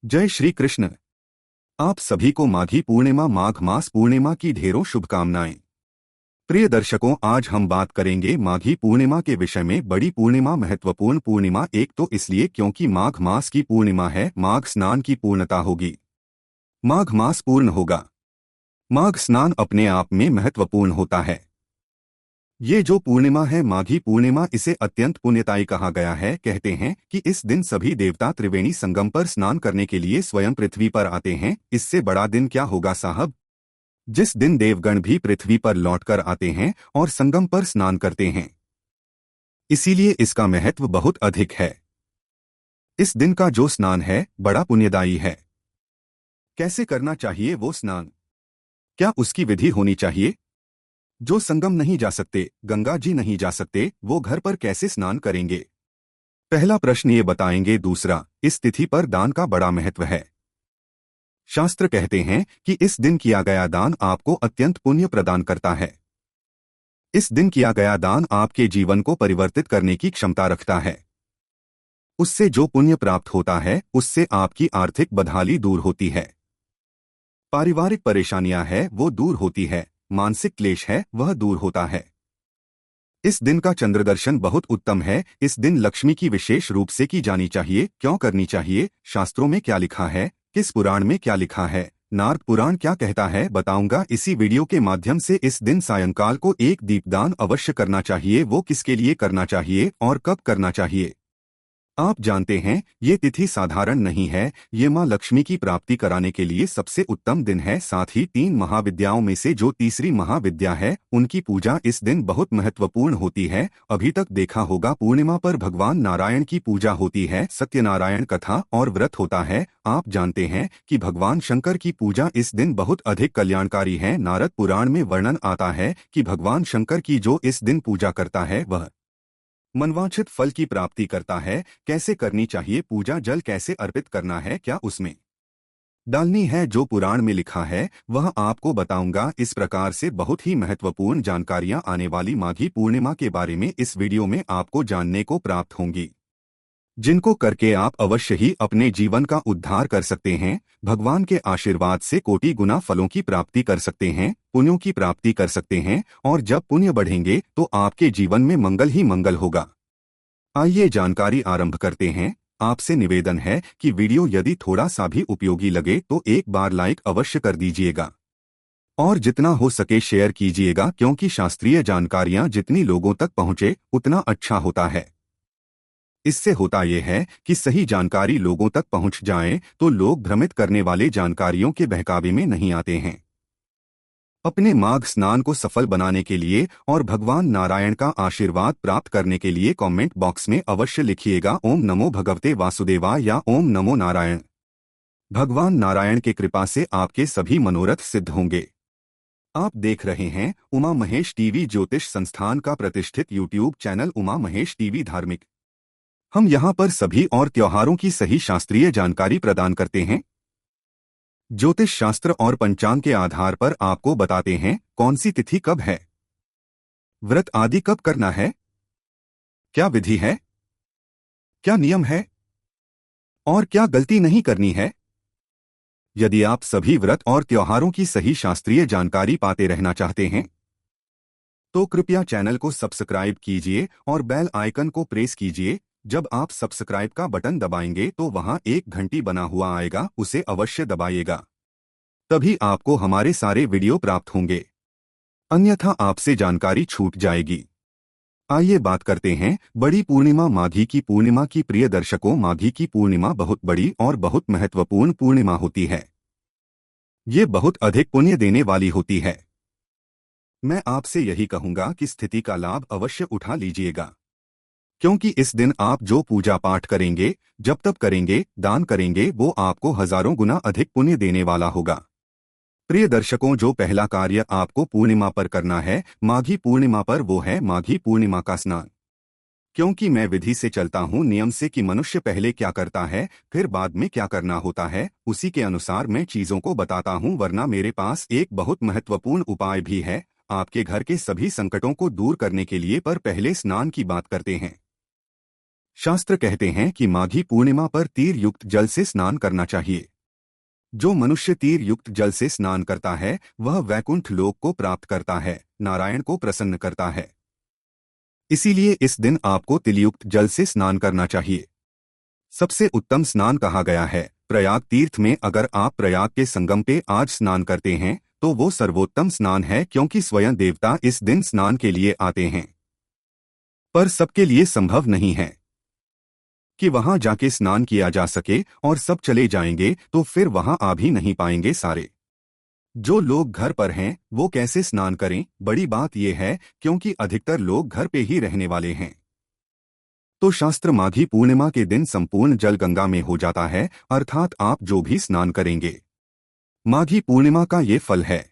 जय श्री कृष्ण। आप सभी को माघी पूर्णिमा माघ मास पूर्णिमा की ढेरों शुभकामनाएं। प्रिय दर्शकों, आज हम बात करेंगे माघी पूर्णिमा के विषय में। बड़ी पूर्णिमा महत्वपूर्ण पूर्णिमा एक तो इसलिए क्योंकि माघ मास की पूर्णिमा है। माघ स्नान की पूर्णता होगी, माघ मास पूर्ण होगा। माघ स्नान अपने आप में महत्वपूर्ण होता है। ये जो पूर्णिमा है माघी पूर्णिमा, इसे अत्यंत पुण्यताई कहा गया है। कहते हैं कि इस दिन सभी देवता त्रिवेणी संगम पर स्नान करने के लिए स्वयं पृथ्वी पर आते हैं। इससे बड़ा दिन क्या होगा साहब, जिस दिन देवगण भी पृथ्वी पर लौटकर आते हैं और संगम पर स्नान करते हैं। इसीलिए इसका महत्व बहुत अधिक है। इस दिन का जो स्नान है बड़ा पुण्यदायी है। कैसे करना चाहिए वो स्नान, क्या उसकी विधि होनी चाहिए? जो संगम नहीं जा सकते, गंगा जी नहीं जा सकते, वो घर पर कैसे स्नान करेंगे? पहला प्रश्न ये बताएंगे। दूसरा, इस तिथि पर दान का बड़ा महत्व है। शास्त्र कहते हैं कि इस दिन किया गया दान आपको अत्यंत पुण्य प्रदान करता है। इस दिन किया गया दान आपके जीवन को परिवर्तित करने की क्षमता रखता है। उससे जो पुण्य प्राप्त होता है उससे आपकी आर्थिक बदहाली दूर होती है, पारिवारिक परेशानियां है वो दूर होती है, मानसिक क्लेश है वह दूर होता है। इस दिन का चंद्र दर्शन बहुत उत्तम है। इस दिन लक्ष्मी की विशेष रूप से की जानी चाहिए। क्यों करनी चाहिए? शास्त्रों में क्या लिखा है, किस पुराण में क्या लिखा है, नारद पुराण क्या कहता है, बताऊंगा इसी वीडियो के माध्यम से। इस दिन सायंकाल को एक दीपदान अवश्य करना चाहिए। वो किसके लिए करना चाहिए और कब करना चाहिए? आप जानते हैं ये तिथि साधारण नहीं है। ये माँ लक्ष्मी की प्राप्ति कराने के लिए सबसे उत्तम दिन है। साथ ही 3 महाविद्याओं में से जो तीसरी महाविद्या है उनकी पूजा इस दिन बहुत महत्वपूर्ण होती है। अभी तक देखा होगा पूर्णिमा पर भगवान नारायण की पूजा होती है, सत्यनारायण कथा और व्रत होता है। आप जानते हैं कि भगवान शंकर की पूजा इस दिन बहुत अधिक कल्याणकारी है। नारद पुराण में वर्णन आता है कि भगवान शंकर की जो इस दिन पूजा करता है वह मनवांछित फल की प्राप्ति करता है। कैसे करनी चाहिए पूजा, जल कैसे अर्पित करना है, क्या उसमें डालनी है, जो पुराण में लिखा है वह आपको बताऊंगा। इस प्रकार से बहुत ही महत्वपूर्ण जानकारियां आने वाली माघी पूर्णिमा के बारे में इस वीडियो में आपको जानने को प्राप्त होंगी, जिनको करके आप अवश्य ही अपने जीवन का उद्धार कर सकते हैं। भगवान के आशीर्वाद से कोटि गुना फलों की प्राप्ति कर सकते हैं, पुण्यों की प्राप्ति कर सकते हैं। और जब पुण्य बढ़ेंगे तो आपके जीवन में मंगल ही मंगल होगा। आइए जानकारी आरंभ करते हैं। आपसे निवेदन है कि वीडियो यदि थोड़ा सा भी उपयोगी लगे तो एक बार लाइक अवश्य कर दीजिएगा और जितना हो सके शेयर कीजिएगा, क्योंकि शास्त्रीय जानकारियां जितनी लोगों तक पहुंचे उतना अच्छा होता है। इससे होता यह है कि सही जानकारी लोगों तक पहुंच जाए तो लोग भ्रमित करने वाले जानकारियों के बहकावे में नहीं आते हैं। अपने माघ स्नान को सफल बनाने के लिए और भगवान नारायण का आशीर्वाद प्राप्त करने के लिए कमेंट बॉक्स में अवश्य लिखिएगा ओम नमो भगवते वासुदेवाय या ओम नमो नारायण। भगवान नारायण के कृपा से आपके सभी मनोरथ सिद्ध होंगे। आप देख रहे हैं उमा महेश टीवी, ज्योतिष संस्थान का प्रतिष्ठित YouTube channel Uma Mahesh TV धार्मिक। हम यहाँ पर सभी और त्योहारों की सही शास्त्रीय जानकारी प्रदान करते हैं। ज्योतिष शास्त्र और पंचांग के आधार पर आपको बताते हैं कौन सी तिथि कब है, व्रत आदि कब करना है, क्या विधि है, क्या नियम है और क्या गलती नहीं करनी है। यदि आप सभी व्रत और त्योहारों की सही शास्त्रीय जानकारी पाते रहना चाहते हैं तो कृपया चैनल को सब्सक्राइब कीजिए और बेल आइकन को प्रेस कीजिए। जब आप सब्सक्राइब का बटन दबाएंगे तो वहां एक घंटी बना हुआ आएगा, उसे अवश्य दबाइएगा, तभी आपको हमारे सारे वीडियो प्राप्त होंगे, अन्यथा आपसे जानकारी छूट जाएगी। आइए बात करते हैं बड़ी पूर्णिमा माघी की पूर्णिमा की। प्रिय दर्शकों, माघी की पूर्णिमा बहुत बड़ी और बहुत महत्वपूर्ण पूर्णिमा होती है। ये बहुत अधिक पुण्य देने वाली होती है। मैं आपसे यही कहूंगा कि स्थिति का लाभ अवश्य उठा लीजिएगा, क्योंकि इस दिन आप जो पूजा पाठ करेंगे, जब तब करेंगे, दान करेंगे, वो आपको हजारों गुना अधिक पुण्य देने वाला होगा। प्रिय दर्शकों, जो पहला कार्य आपको पूर्णिमा पर करना है माघी पूर्णिमा पर, वो है माघी पूर्णिमा का स्नान। क्योंकि मैं विधि से चलता हूँ, नियम से, कि मनुष्य पहले क्या करता है फिर बाद में क्या करना होता है, उसी के अनुसार मैं चीजों को बताता हूँ। वरना मेरे पास एक बहुत महत्वपूर्ण उपाय भी है आपके घर के सभी संकटों को दूर करने के लिए। पर पहले स्नान की बात करते हैं। शास्त्र कहते हैं कि माघी पूर्णिमा पर तीर युक्त जल से स्नान करना चाहिए। जो मनुष्य तीर युक्त जल से स्नान करता है वह वैकुंठ लोक को प्राप्त करता है, नारायण को प्रसन्न करता है। इसीलिए इस दिन आपको तिलयुक्त जल से स्नान करना चाहिए। सबसे उत्तम स्नान कहा गया है प्रयाग तीर्थ में। अगर आप प्रयाग के संगम पे आज स्नान करते हैं तो वो सर्वोत्तम स्नान है, क्योंकि स्वयं देवता इस दिन स्नान के लिए आते हैं। पर सबके लिए संभव नहीं है कि वहां जाके स्नान किया जा सके, और सब चले जाएंगे तो फिर वहां आ भी नहीं पाएंगे सारे। जो लोग घर पर हैं वो कैसे स्नान करें? बड़ी बात यह है क्योंकि अधिकतर लोग घर पे ही रहने वाले हैं। तो शास्त्र माघी पूर्णिमा के दिन संपूर्ण जल गंगा में हो जाता है, अर्थात आप जो भी स्नान करेंगे। माघी पूर्णिमा का ये फल है,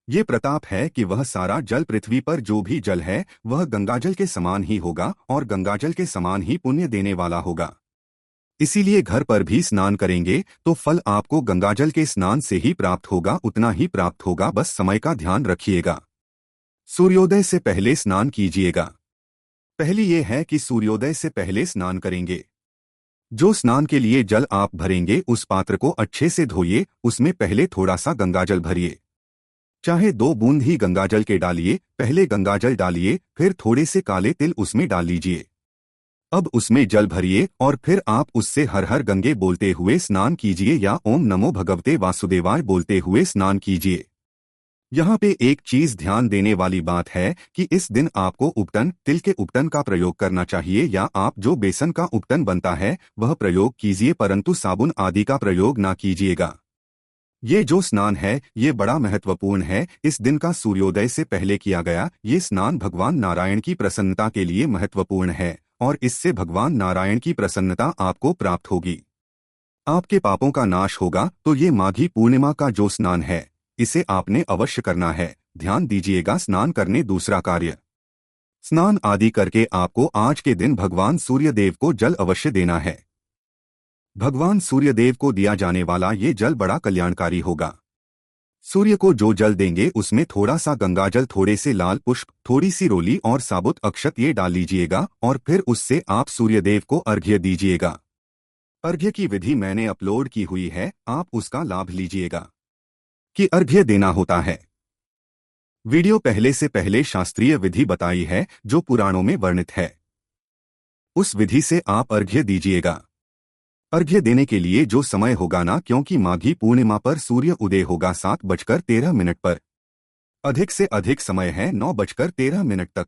ये प्रताप है कि वह सारा जल पृथ्वी पर जो भी जल है वह गंगाजल के समान ही होगा और गंगाजल के समान ही पुण्य देने वाला होगा। इसीलिए घर पर भी स्नान करेंगे तो फल आपको गंगाजल के स्नान से ही प्राप्त होगा, उतना ही प्राप्त होगा। बस समय का ध्यान रखिएगा। सूर्योदय से पहले स्नान कीजिएगा। पहली ये है कि सूर्योदय से पहले स्नान करेंगे। जो स्नान के लिए जल आप भरेंगे उस पात्र को अच्छे से धोइए, उसमें पहले थोड़ा सा गंगाजल भरिए। चाहे 2 बूंद ही गंगाजल के डालिए। पहले गंगाजल डालिए, फिर थोड़े से काले तिल उसमें डाल लीजिए। अब उसमें जल भरिए और फिर आप उससे हर हर गंगे बोलते हुए स्नान कीजिए या ओम नमो भगवते वासुदेवाय बोलते हुए स्नान कीजिए। यहाँ पे एक चीज ध्यान देने वाली बात है कि इस दिन आपको उपटन, तिल के उपटन का प्रयोग करना चाहिए, या आप जो बेसन का उपटन बनता है वह प्रयोग कीजिए, परंतु साबुन आदि का प्रयोग ना कीजिएगा। ये जो स्नान है ये बड़ा महत्वपूर्ण है। इस दिन का सूर्योदय से पहले किया गया ये स्नान भगवान नारायण की प्रसन्नता के लिए महत्वपूर्ण है, और इससे भगवान नारायण की प्रसन्नता आपको प्राप्त होगी। आपके पापों का नाश होगा। तो ये माघी पूर्णिमा का जो स्नान है इसे आपने अवश्य करना है। ध्यान दीजिएगा, स्नान करने दूसरा कार्य। स्नान आदि करके आपको आज के दिन भगवान सूर्यदेव को जल अवश्य देना है। भगवान सूर्यदेव को दिया जाने वाला ये जल बड़ा कल्याणकारी होगा। सूर्य को जो जल देंगे उसमें थोड़ा सा गंगाजल, थोड़े से लाल पुष्प, थोड़ी सी रोली और साबुत अक्षत ये डाल लीजिएगा, और फिर उससे आप सूर्यदेव को अर्घ्य दीजिएगा। अर्घ्य की विधि मैंने अपलोड की हुई है, आप उसका लाभ लीजिएगा। कि अर्घ्य देना होता है। वीडियो पहले से पहले शास्त्रीय विधि बताई है जो पुराणों में वर्णित है, उस विधि से आप अर्घ्य दीजिएगा। अर्घ्य देने के लिए जो समय होगा ना, क्योंकि माघी पूर्णिमा पर सूर्य उदय होगा 7:13 पर। अधिक से अधिक समय है 9:13 तक,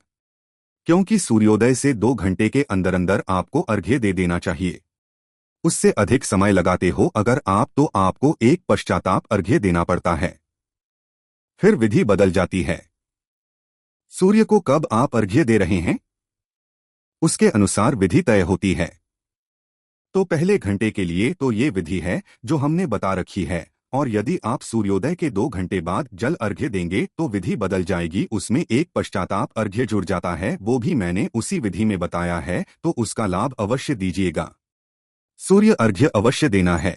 क्योंकि सूर्योदय से 2 घंटे के अंदर अंदर आपको अर्घ्य दे देना चाहिए। उससे अधिक समय लगाते हो अगर आप तो आपको एक पश्चाताप अर्घ्य देना पड़ता है, फिर विधि बदल जाती है। सूर्य को कब आप अर्घ्य दे रहे हैं उसके अनुसार विधि तय होती है। तो पहले घंटे के लिए तो ये विधि है जो हमने बता रखी है, और यदि आप सूर्योदय के 2 घंटे बाद जल अर्घ्य देंगे तो विधि बदल जाएगी। उसमें एक पश्चाताप अर्घ्य जुड़ जाता है, वो भी मैंने उसी विधि में बताया है, तो उसका लाभ अवश्य दीजिएगा। सूर्य अर्घ्य अवश्य देना है।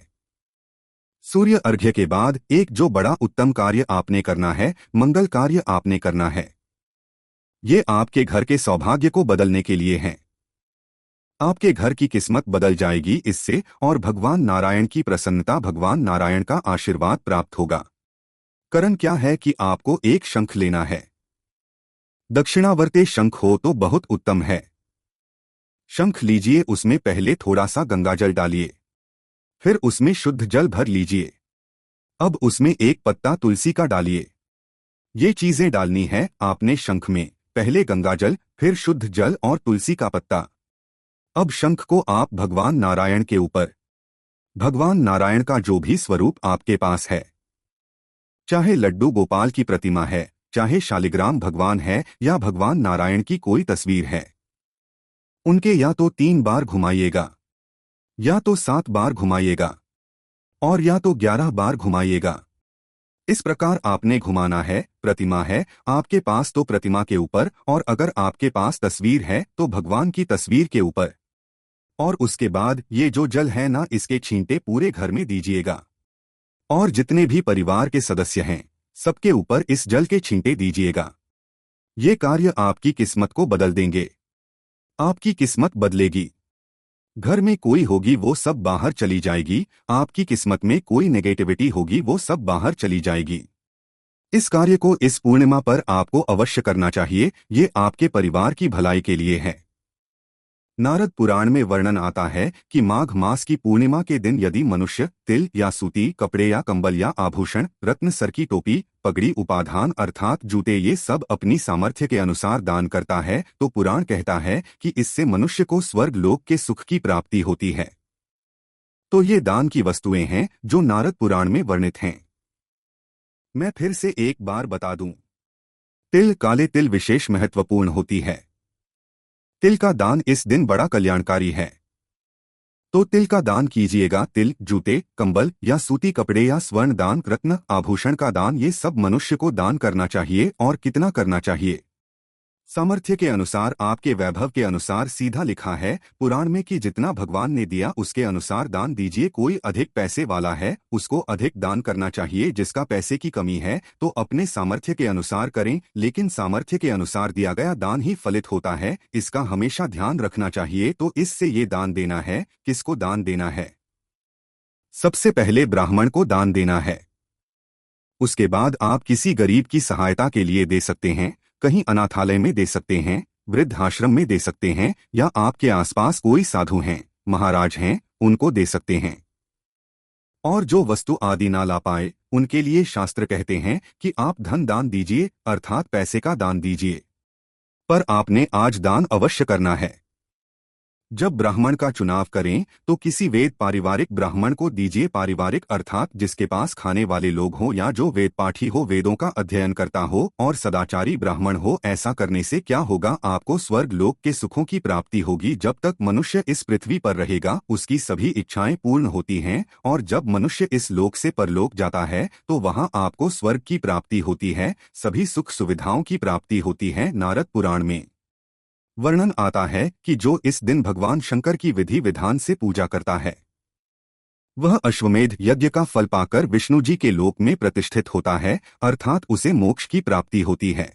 सूर्य अर्घ्य के बाद एक जो बड़ा उत्तम कार्य आपने करना है, मंगल कार्य आपने करना है। ये आपके घर के सौभाग्य को बदलने के लिए है। आपके घर की किस्मत बदल जाएगी इससे, और भगवान नारायण की प्रसन्नता, भगवान नारायण का आशीर्वाद प्राप्त होगा। कारण क्या है कि आपको एक शंख लेना है। दक्षिणावर्ते शंख हो तो बहुत उत्तम है। शंख लीजिए, उसमें पहले थोड़ा सा गंगाजल डालिए, फिर उसमें शुद्ध जल भर लीजिए। अब उसमें एक पत्ता तुलसी का डालिए। ये चीजें डालनी है आपने शंख में, पहले गंगाजल, फिर शुद्ध जल और तुलसी का पत्ता। अब शंख को आप भगवान नारायण के ऊपर, भगवान नारायण का जो भी स्वरूप आपके पास है, चाहे लड्डू गोपाल की प्रतिमा है, चाहे शालिग्राम भगवान है, या भगवान नारायण की कोई तस्वीर है, उनके या तो 3 बार घुमाइएगा, या तो 7 बार घुमाइएगा, और या तो 11 बार घुमाइएगा। इस प्रकार आपने घुमाना है। प्रतिमा है आपके पास तो प्रतिमा के ऊपर, और अगर आपके पास तस्वीर है तो भगवान की तस्वीर के ऊपर। और उसके बाद ये जो जल है ना, इसके छींटे पूरे घर में दीजिएगा, और जितने भी परिवार के सदस्य हैं सबके ऊपर इस जल के छींटे दीजिएगा। ये कार्य आपकी किस्मत को बदल देंगे। आपकी किस्मत बदलेगी। घर में कोई होगी वो सब बाहर चली जाएगी। आपकी किस्मत में कोई नेगेटिविटी होगी वो सब बाहर चली जाएगी। इस कार्य को इस पूर्णिमा पर आपको अवश्य करना चाहिए। ये आपके परिवार की भलाई के लिए है। नारद पुराण में वर्णन आता है कि माघ मास की पूर्णिमा के दिन यदि मनुष्य तिल या सूती कपड़े या कंबल या आभूषण, रत्न सर की टोपी, पगड़ी, उपाधान अर्थात जूते ये सब अपनी सामर्थ्य के अनुसार दान करता है तो पुराण कहता है कि इससे मनुष्य को स्वर्ग लोक के सुख की प्राप्ति होती है। तो ये दान की वस्तुएं हैं जो नारद पुराण में वर्णित हैं। मैं फिर से एक बार बता दूं, तिल, काले तिल विशेष महत्वपूर्ण होती है। तिल का दान इस दिन बड़ा कल्याणकारी है। तो तिल का दान कीजिएगा। तिल, जूते, कंबल या सूती कपड़े या स्वर्ण दान, रत्न, आभूषण का दान, ये सब मनुष्य को दान करना चाहिए। और कितना करना चाहिए? सामर्थ्य के अनुसार, आपके वैभव के अनुसार। सीधा लिखा है पुराण में कि जितना भगवान ने दिया उसके अनुसार दान दीजिए। कोई अधिक पैसे वाला है उसको अधिक दान करना चाहिए। जिसका पैसे की कमी है तो अपने सामर्थ्य के अनुसार करें, लेकिन सामर्थ्य के अनुसार दिया गया दान ही फलित होता है, इसका हमेशा ध्यान रखना चाहिए। तो इससे ये दान देना है। किसको दान देना है? सबसे पहले ब्राह्मण को दान देना है। उसके बाद आप किसी गरीब की सहायता के लिए दे सकते हैं, कहीं अनाथालय में दे सकते हैं, वृद्धाश्रम में दे सकते हैं, या आपके आसपास कोई साधु हैं, महाराज हैं, उनको दे सकते हैं। और जो वस्तु आदि ना ला पाए उनके लिए शास्त्र कहते हैं कि आप धन दान दीजिए, अर्थात पैसे का दान दीजिए। पर आपने आज दान अवश्य करना है। जब ब्राह्मण का चुनाव करें तो किसी वेद पारिवारिक ब्राह्मण को दीजिए। पारिवारिक अर्थात जिसके पास खाने वाले लोग हो या जो वेद पाठी हो, वेदों का अध्ययन करता हो और सदाचारी ब्राह्मण हो। ऐसा करने से क्या होगा? आपको स्वर्ग लोक के सुखों की प्राप्ति होगी। जब तक मनुष्य इस पृथ्वी पर रहेगा उसकी सभी इच्छाएं पूर्ण होती हैं, और जब मनुष्य इस लोक से परलोक जाता है तो वहां आपको स्वर्ग की प्राप्ति होती है, सभी सुख सुविधाओं की प्राप्ति होती है। नारद पुराण में वर्णन आता है कि जो इस दिन भगवान शंकर की विधि विधान से पूजा करता है वह अश्वमेध यज्ञ का फल पाकर विष्णु जी के लोक में प्रतिष्ठित होता है, अर्थात उसे मोक्ष की प्राप्ति होती है।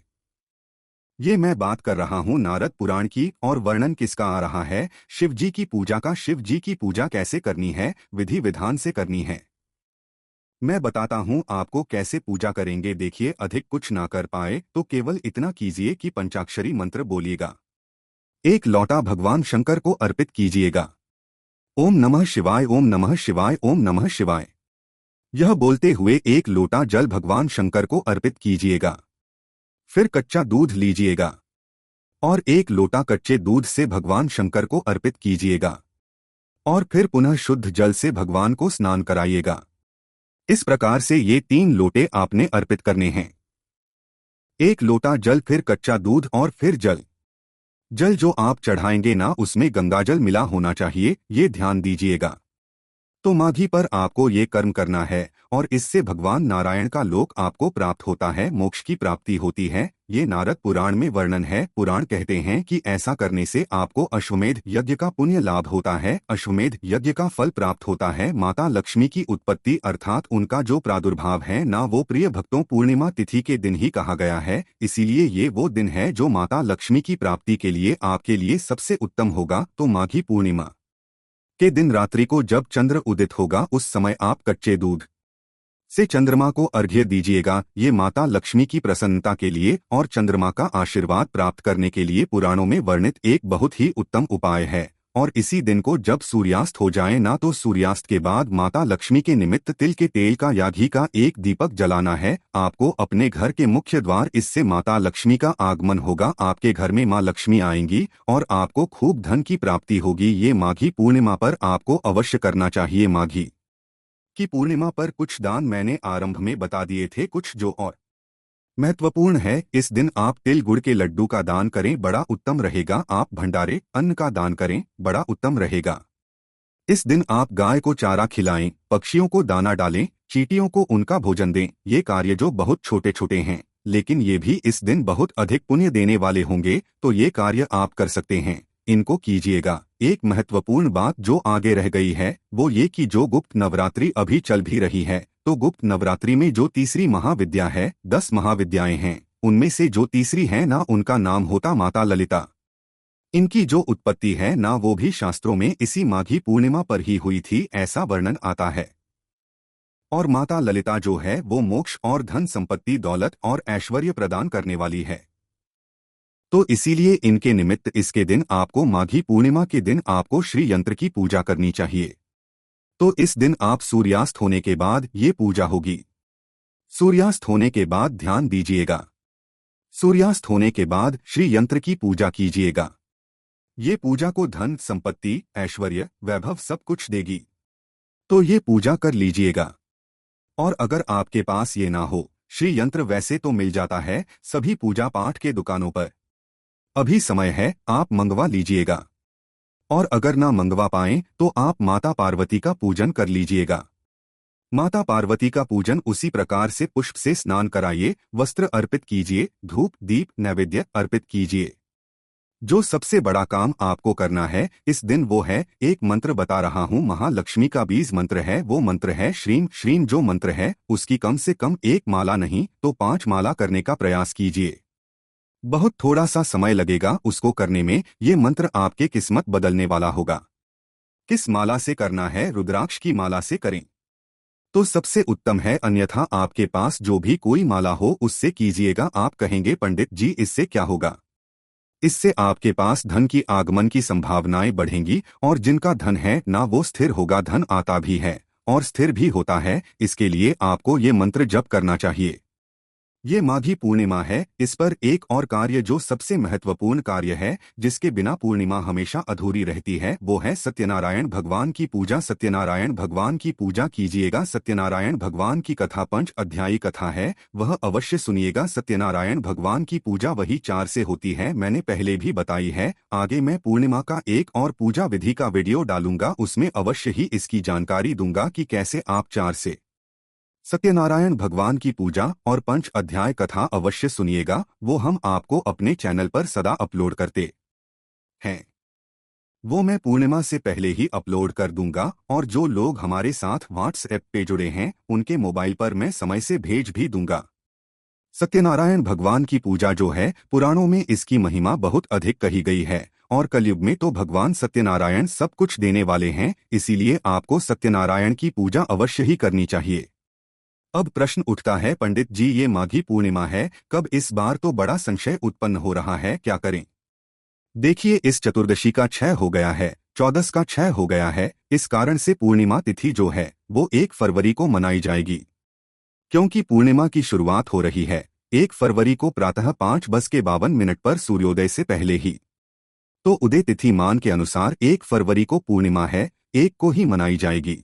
ये मैं बात कर रहा हूँ नारद पुराण की, और वर्णन किसका आ रहा है? शिव जी की पूजा का। शिव जी की पूजा कैसे करनी है? विधि विधान से करनी है। मैं बताता हूँ आपको कैसे पूजा करेंगे। देखिए, अधिक कुछ ना कर पाए तो केवल इतना कीजिए कि पंचाक्षरी मंत्र बोलिएगा। एक लौटा भगवान शंकर को अर्पित कीजिएगा। ओम नमः शिवाय, ओम नमः शिवाय, ओम नमः शिवाय, यह बोलते हुए एक लोटा जल भगवान शंकर को अर्पित कीजिएगा। फिर कच्चा दूध लीजिएगा और एक लोटा कच्चे दूध से भगवान शंकर को अर्पित कीजिएगा, और फिर पुनः शुद्ध जल से भगवान को स्नान कराइएगा। इस प्रकार से ये 3 लोटे आपने अर्पित करने हैं। एक लोटा जल, फिर कच्चा दूध और फिर जल। जल जो आप चढ़ाएंगे ना उसमें गंगाजल मिला होना चाहिए, ये ध्यान दीजिएगा। तो माघी पर आपको ये कर्म करना है और इससे भगवान नारायण का लोक आपको प्राप्त होता है, मोक्ष की प्राप्ति होती है। ये नारद पुराण में वर्णन है। पुराण कहते हैं कि ऐसा करने से आपको अश्वमेध यज्ञ का पुण्य लाभ होता है, अश्वमेध यज्ञ का फल प्राप्त होता है। माता लक्ष्मी की उत्पत्ति अर्थात उनका जो प्रादुर्भाव है ना, वो प्रिय भक्तों पूर्णिमा तिथि के दिन ही कहा गया है। इसीलिए ये वो दिन है जो माता लक्ष्मी की प्राप्ति के लिए आपके लिए सबसे उत्तम होगा। तो माघी पूर्णिमा के दिन रात्रि को जब चंद्र उदित होगा उस समय आप कच्चे दूध से चंद्रमा को अर्घ्य दीजिएगा। ये माता लक्ष्मी की प्रसन्नता के लिए और चंद्रमा का आशीर्वाद प्राप्त करने के लिए पुराणों में वर्णित एक बहुत ही उत्तम उपाय है। और इसी दिन को जब सूर्यास्त हो जाए ना, तो सूर्यास्त के बाद माता लक्ष्मी के निमित्त तिल के तेल का या घी का एक दीपक जलाना है आपको अपने घर के मुख्य द्वार। इससे माता लक्ष्मी का आगमन होगा, आपके घर में माँ लक्ष्मी आएंगी और आपको खूब धन की प्राप्ति होगी। ये माघी पूर्णिमा पर आपको अवश्य करना चाहिए। माघी की पूर्णिमा पर कुछ दान मैंने आरंभ में बता दिए थे, कुछ जो और महत्वपूर्ण है। इस दिन आप तिल गुड़ के लड्डू का दान करें, बड़ा उत्तम रहेगा। आप भंडारे अन्न का दान करें, बड़ा उत्तम रहेगा। इस दिन आप गाय को चारा खिलाएं, पक्षियों को दाना डालें, चींटियों को उनका भोजन दें। ये कार्य जो बहुत छोटे छोटे हैं लेकिन ये भी इस दिन बहुत अधिक पुण्य देने वाले होंगे, तो ये कार्य आप कर सकते हैं, इनको कीजिएगा। एक महत्वपूर्ण बात जो आगे रह गई है वो ये कि जो गुप्त नवरात्रि अभी चल भी रही है, तो गुप्त नवरात्रि में जो तीसरी महाविद्या है, 10 महाविद्याएं हैं, उनमें से जो तीसरी है ना, उनका नाम होता माता ललिता। इनकी जो उत्पत्ति है ना वो भी शास्त्रों में इसी माघी पूर्णिमा पर ही हुई थी, ऐसा वर्णन आता है। और माता ललिता जो है वो मोक्ष और धन संपत्ति दौलत और ऐश्वर्य प्रदान करने वाली है। तो इसीलिए इनके निमित्त इसके दिन आपको माघी पूर्णिमा के दिन आपको श्री यंत्र की पूजा करनी चाहिए। तो इस दिन आप सूर्यास्त होने के बाद ये पूजा होगी। सूर्यास्त होने के बाद ध्यान दीजिएगा। सूर्यास्त होने के बाद श्री यंत्र की पूजा कीजिएगा। ये पूजा को धन संपत्ति ऐश्वर्य वैभव सब कुछ देगी। तो ये पूजा कर लीजिएगा। और अगर आपके पास ये ना हो, श्री यंत्र वैसे तो मिल जाता है सभी पूजा पाठ के दुकानों पर। अभी समय है, आप मंगवा लीजिएगा। और अगर ना मंगवा पाएं तो आप माता पार्वती का पूजन कर लीजिएगा। माता पार्वती का पूजन उसी प्रकार से पुष्प से स्नान कराइए, वस्त्र अर्पित कीजिए, धूप दीप नैवेद्य अर्पित कीजिए। जो सबसे बड़ा काम आपको करना है इस दिन वो है, एक मंत्र बता रहा हूँ, महालक्ष्मी का बीज मंत्र है। वो मंत्र है श्रीम श्रीम। जो मंत्र है उसकी कम से कम 1 माला नहीं तो 5 माला करने का प्रयास कीजिए। बहुत थोड़ा सा समय लगेगा उसको करने में। ये मंत्र आपके किस्मत बदलने वाला होगा। किस माला से करना है? रुद्राक्ष की माला से करें तो सबसे उत्तम है, अन्यथा आपके पास जो भी कोई माला हो उससे कीजिएगा। आप कहेंगे पंडित जी इससे क्या होगा? इससे आपके पास धन की आगमन की संभावनाएं बढ़ेंगी और जिनका धन है ना वो स्थिर होगा। धन आता भी है और स्थिर भी होता है। इसके लिए आपको ये मंत्र जप करना चाहिए। ये माघी पूर्णिमा है, इस पर एक और कार्य जो सबसे महत्वपूर्ण कार्य है, जिसके बिना पूर्णिमा हमेशा अधूरी रहती है, वो है सत्यनारायण भगवान की पूजा। सत्यनारायण भगवान की पूजा कीजिएगा। सत्यनारायण भगवान की कथा 5 अध्यायी कथा है, वह अवश्य सुनिएगा। सत्यनारायण भगवान की पूजा वही 4 से होती है, मैंने पहले भी बताई है। आगे मैं पूर्णिमा का एक और पूजा विधि का वीडियो डालूंगा, उसमें अवश्य ही इसकी जानकारी दूंगा कि कैसे आप 4 से सत्यनारायण भगवान की पूजा और 5 अध्याय कथा अवश्य सुनिएगा। वो हम आपको अपने चैनल पर सदा अपलोड करते हैं। वो मैं पूर्णिमा से पहले ही अपलोड कर दूंगा और जो लोग हमारे साथ व्हाट्सएप पे जुड़े हैं उनके मोबाइल पर मैं समय से भेज भी दूंगा। सत्यनारायण भगवान की पूजा जो है, पुराणों में इसकी महिमा बहुत अधिक कही गई है और कलयुग में तो भगवान सत्यनारायण सब कुछ देने वाले हैं, इसीलिए आपको सत्यनारायण की पूजा अवश्य ही करनी चाहिए। अब प्रश्न उठता है, पंडित जी ये माघी पूर्णिमा है, कब? इस बार तो बड़ा संशय उत्पन्न हो रहा है, क्या करें? देखिए, इस चतुर्दशी का क्षय हो गया है, 14 का क्षय हो गया है। इस कारण से पूर्णिमा तिथि जो है वो 1 फरवरी को मनाई जाएगी। क्योंकि पूर्णिमा की शुरुआत हो रही है 1 फरवरी को प्रातः 5:52 पर सूर्योदय से पहले ही। तो उदय तिथि मान के अनुसार 1 फरवरी को पूर्णिमा है, 1 को ही मनाई जाएगी।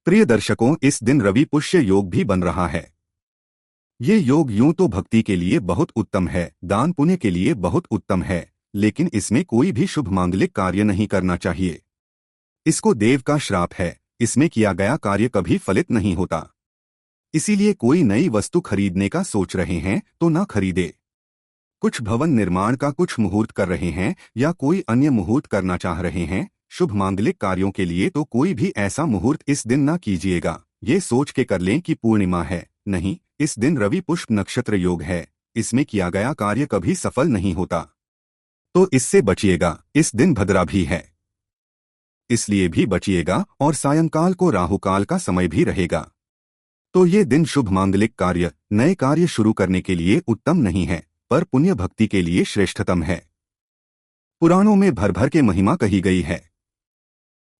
प्रिय दर्शकों, इस दिन रवि पुष्य योग भी बन रहा है। ये योग यूं तो भक्ति के लिए बहुत उत्तम है, दान पुण्य के लिए बहुत उत्तम है, लेकिन इसमें कोई भी शुभ मांगलिक कार्य नहीं करना चाहिए। इसको देव का श्राप है, इसमें किया गया कार्य कभी फलित नहीं होता। इसीलिए कोई नई वस्तु खरीदने का सोच रहे हैं तो न खरीदे। कुछ भवन निर्माण का कुछ मुहूर्त कर रहे हैं या कोई अन्य मुहूर्त करना चाह रहे हैं, शुभ मांगलिक कार्यों के लिए तो कोई भी ऐसा मुहूर्त इस दिन न कीजिएगा। ये सोच के कर लें कि पूर्णिमा है, नहीं, इस दिन रवि पुष्प नक्षत्र योग है, इसमें किया गया कार्य कभी सफल नहीं होता। तो इससे बचिएगा। इस दिन भद्रा भी है, इसलिए भी बचिएगा और सायंकाल को राहुकाल का समय भी रहेगा। तो ये दिन शुभ मांगलिक कार्य, नए कार्य शुरू करने के लिए उत्तम नहीं है, पर पुण्य भक्ति के लिए श्रेष्ठतम है। पुराणों में भर भर के महिमा कही गई है।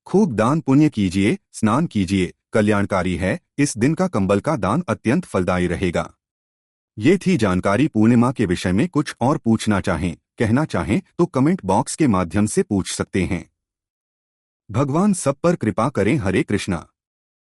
खूब दान पुण्य कीजिए, स्नान कीजिए, कल्याणकारी है। इस दिन का कंबल का दान अत्यंत फलदायी रहेगा। ये थी जानकारी पूर्णिमा के विषय में। कुछ और पूछना चाहें, कहना चाहें तो कमेंट बॉक्स के माध्यम से पूछ सकते हैं। भगवान सब पर कृपा करें। हरे कृष्णा।